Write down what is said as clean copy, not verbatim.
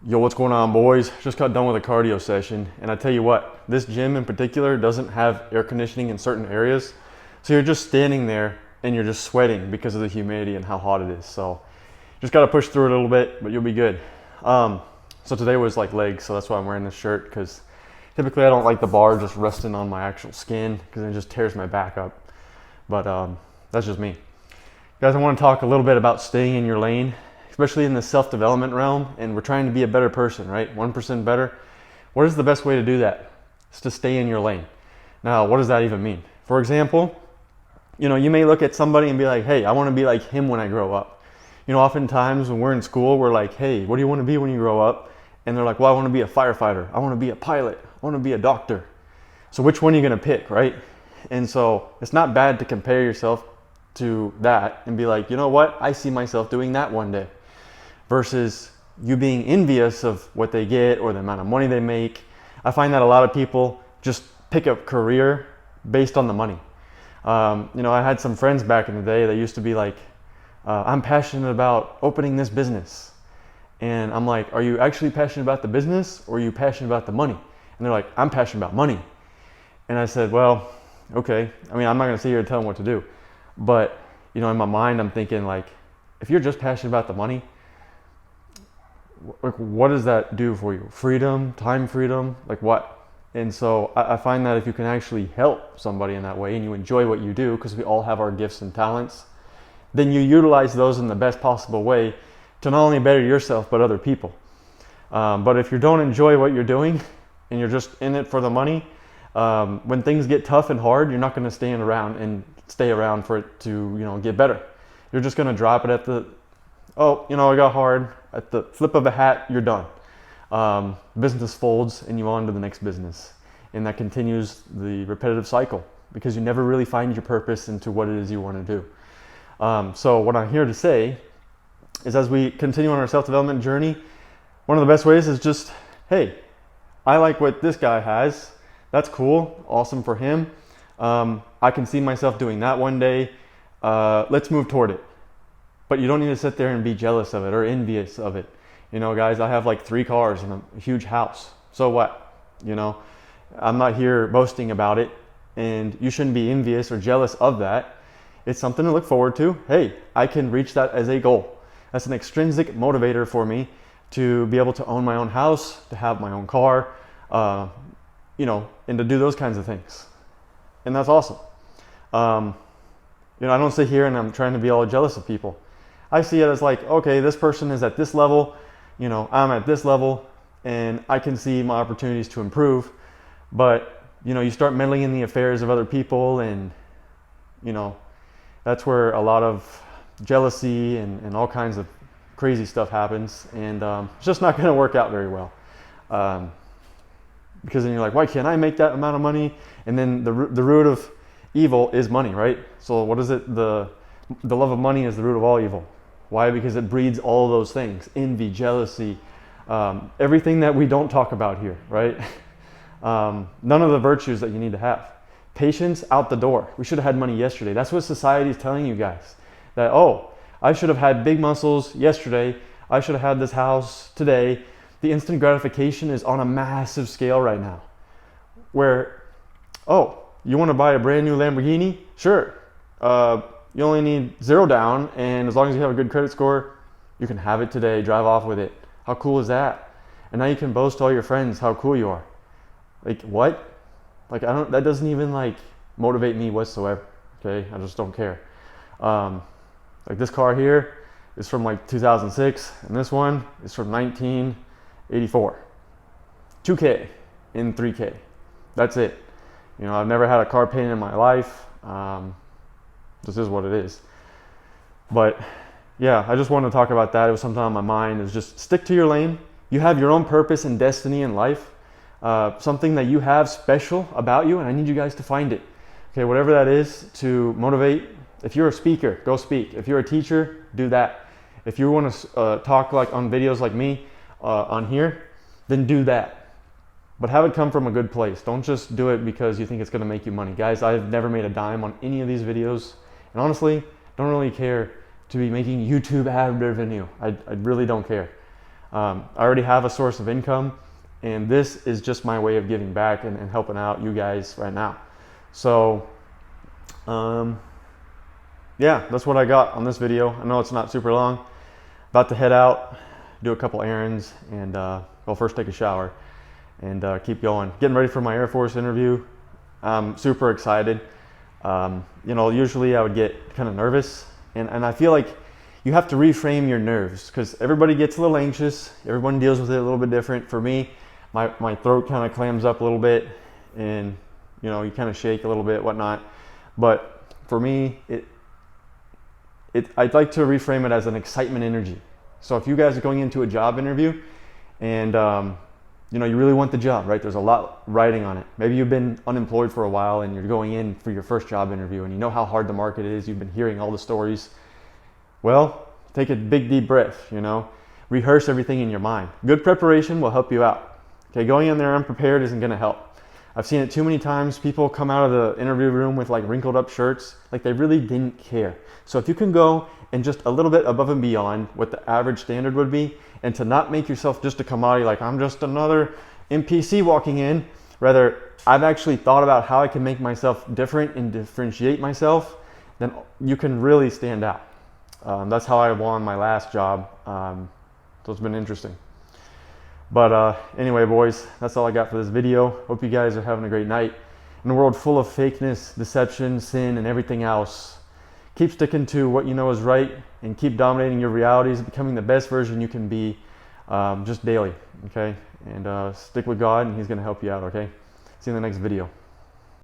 Yo, what's going on, boys? Just got done with a cardio session, and I tell you what, this gym in particular doesn't have air conditioning in certain areas, so you're just standing there and you're just sweating because of the humidity and how hot it is. So just got to push through it a little bit, but you'll be good. So today was like legs, so that's why I'm wearing this shirt, because typically I don't like the bar just resting on my actual skin because it just tears my back up. But that's just me. Guys, I want to talk a little bit about staying in your lane, especially in the self-development realm, and we're trying to be a better person, right? 1% better. What is the best way to do that? It's to stay in your lane. Now, what does that even mean? For example, you may look at somebody and be like, hey, I want to be like him when I grow up. Oftentimes when we're in school, we're like, hey, what do you want to be when you grow up? And they're like, well, I want to be a firefighter. I want to be a pilot. I want to be a doctor. So which one are you going to pick, right? And so it's not bad to compare yourself to that and be like, you know what? I see myself doing that one day. Versus you being envious of what they get or the amount of money they make. I find that a lot of people just pick a career based on the money. I had some friends back in the day that used to be like, I'm passionate about opening this business. And I'm like, are you actually passionate about the business or are you passionate about the money? And they're like, I'm passionate about money. And I said, well, okay. I'm not going to sit here and tell them what to do. But, in my mind, I'm thinking like, if you're just passionate about the money, like, what does that do for you? Freedom, time freedom, like what? And so I find that if you can actually help somebody in that way and you enjoy what you do, because we all have our gifts and talents, then you utilize those in the best possible way to not only better yourself, but other people. But if you don't enjoy what you're doing and you're just in it for the money, when things get tough and hard, you're not going to stay around for it to, get better. You're just going to drop it at the, it got hard. At the flip of a hat, you're done. Business folds and you on to the next business. And that continues the repetitive cycle because you never really find your purpose into what it is you want to do. So what I'm here to say is, as we continue on our self-development journey, one of the best ways is just, hey, I like what this guy has. That's cool. Awesome for him. I can see myself doing that one day. Let's move toward it. But you don't need to sit there and be jealous of it or envious of it. Guys, I have like 3 cars and a huge house. So what? I'm not here boasting about it, and you shouldn't be envious or jealous of that. It's something to look forward to. Hey, I can reach that as a goal. That's an extrinsic motivator for me to be able to own my own house, to have my own car, and to do those kinds of things. And that's awesome. I don't sit here and I'm trying to be all jealous of people. I see it as like, okay, this person is at this level, I'm at this level, and I can see my opportunities to improve. But, you start meddling in the affairs of other people, and, that's where a lot of jealousy and all kinds of crazy stuff happens. And it's just not going to work out very well. Because then you're like, why can't I make that amount of money? And then the root of evil is money, right? So what is it? The love of money is the root of all evil. Why? Because it breeds all those things: envy, jealousy, everything that we don't talk about here, right? None of the virtues that you need to have. Patience out the door. We should have had money yesterday. That's what society is telling you guys. That, I should have had big muscles yesterday. I should have had this house today. The instant gratification is on a massive scale right now. Where, you want to buy a brand new Lamborghini? Sure. You only need 0 down, and as long as you have a good credit score, you can have it today, drive off with it. How cool is that? And now you can boast to all your friends how cool you are. Like, what? Like, that doesn't even like motivate me whatsoever. Okay, I just don't care. Like, this car here is from like 2006, and this one is from 1984. 2K in 3K. That's it. I've never had a car payment in my life. This is what it is. But yeah, I just wanted to talk about that. It was something on my mind. Is just stick to your lane. You have your own purpose and destiny in life. Something that you have special about you, and I need you guys to find it. Okay, whatever that is, to motivate. If you're a speaker, go speak. If you're a teacher, do that. If you want to talk like on videos like me on here, then do that. But have it come from a good place. Don't just do it because you think it's going to make you money. Guys, I've never made a dime on any of these videos. And honestly, don't really care to be making YouTube ad revenue. I really don't care. I already have a source of income, and this is just my way of giving back and helping out you guys right now. So yeah, that's what I got on this video. I know it's not super long. About to head out, do a couple errands, and well, first take a shower and keep going. Getting ready for my Air Force interview. I'm super excited. You know, usually I would get kind of nervous, and I feel like you have to reframe your nerves, because everybody gets a little anxious. Everyone deals with it a little bit different. For me, my throat kind of clams up a little bit, and you know, you kind of shake a little bit, whatnot. But for me, I'd like to reframe it as an excitement energy. So if you guys are going into a job interview and you know, you really want the job, right? There's a lot riding on it. Maybe you've been unemployed for a while and you're going in for your first job interview, and you know how hard the market is. You've been hearing all the stories. Well, take a big deep breath, you know, rehearse everything in your mind. Good preparation will help you out. Okay, going in there unprepared isn't gonna help. I've seen it too many times. People come out of the interview room with like wrinkled up shirts, like they really didn't care. So if you can go and just a little bit above and beyond what the average standard would be, and to not make yourself just a commodity, like I'm just another NPC walking in. Rather, I've actually thought about how I can make myself different and differentiate myself, then you can really stand out. That's how I won my last job. So it's been interesting. But anyway, boys, that's all I got for this video. Hope you guys are having a great night. In a world full of fakeness, deception, sin, and everything else, keep sticking to what you know is right, and keep dominating your realities, becoming the best version you can be, just daily, okay? And stick with God, and He's going to help you out, okay? See you in the next video.